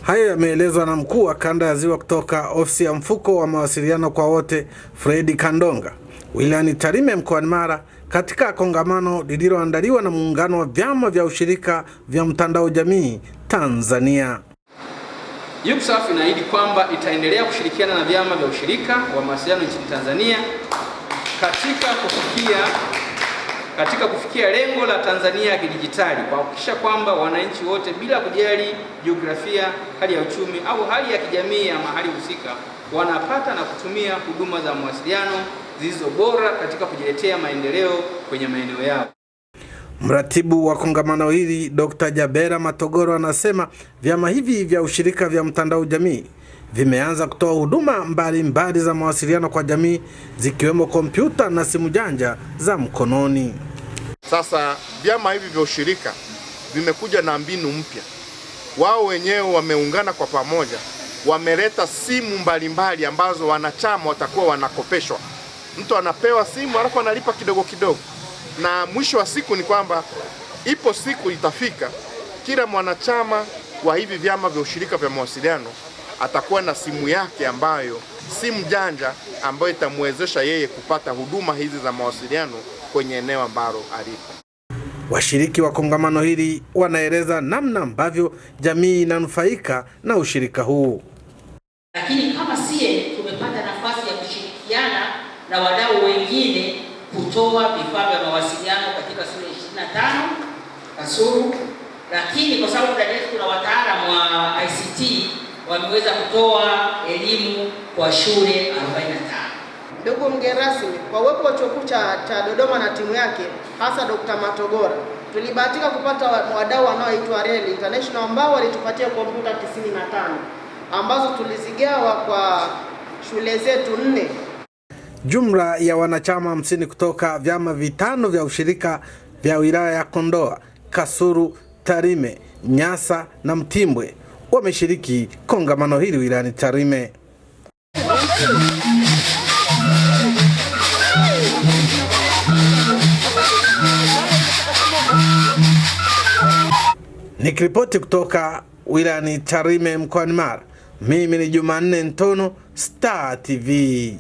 Hayo yameelezwa na mkuu wa kanda ya Ziwa kutoka ofisi ya mfuko wa mawasiliano kwa wote Fred Kandonga wilayani Tarime mkoani Mara katika kongamano lililoandaliwa na muungano wa vyama vya ushirika vya mtandao jamii Tanzania. UCSAF inaahidi kwamba itaendelea kushirikiana na vyama vya ushirika wa mawasiliano nchini Tanzania katika kufikia lengo la Tanzania ya kidijitali, kwa kuhakikisha kwamba wananchi wote bila kujali jiografia, hali ya uchumi au hali ya kijamii ya mahali husika wanapata na kutumia huduma za mawasiliano zilizo bora katika kujiletea maendeleo kwenye maeneo yao. Mratibu wa kongamano hili Dr. Jabera Matogoro anasema vyama hivi vya ushirika vya mtandao jamii vimeanza kutoa huduma mbalimbali za mawasiliano kwa jamii zikiwemo kompyuta na simu janja za mkononi. Sasa vyama hivi vya ushirika vimekuja na mbinu mpya. Wao wenyewe wameungana kwa pamoja, wameleta simu mbalimbali ambazo wanachama watakuwa wanakopeshwa. Mtu anapewa simu alafu analipa kidogo kidogo. Na mwisho wa siku ni kwamba ipo siku itafika kila mwanachama wa hivi vyama vya ushirika vya mawasiliano atakuwa na simu yake ambayo simu janja ambayo itamwezesha yeye kupata huduma hizi za mawasiliano kwenye eneo ambalo alipo. Washiriki wa kongamano hili wanaeleza namna ambavyo jamii inanufaika na ushirika huu. Lakini kama sie tumepata nafasi ya kushirikiana na wadau wengine kutoa vifaa vya mawasiliano katika shule 25 Kasulu, lakini kwa sababu ndani yetu kuna wataalamu wa ICT wameweza kutoa elimu kwa shule 45. Ndugu mgeni rasmi, kwa uwepo wa chuo kikuu cha Dodoma na timu yake hasa Dr. Matogora, tulibahatika kupata wadau wanaoitwa Reli International ambao walitupatia kompyuta 95 ambazo tulizigawa kwa shule zetu 4. Jumla ya wanachama 50 kutoka vyama vitano vya ushirika vya wilaya ya Kondoa, Kasulu, Tarime, Nyasa na Mtimbwe wameshiriki kongamano hili wilayani Tarime. Nikiripoti kutoka wilayani Tarime mkoani Mara, mimi ni Jumanne Ntono, Star TV.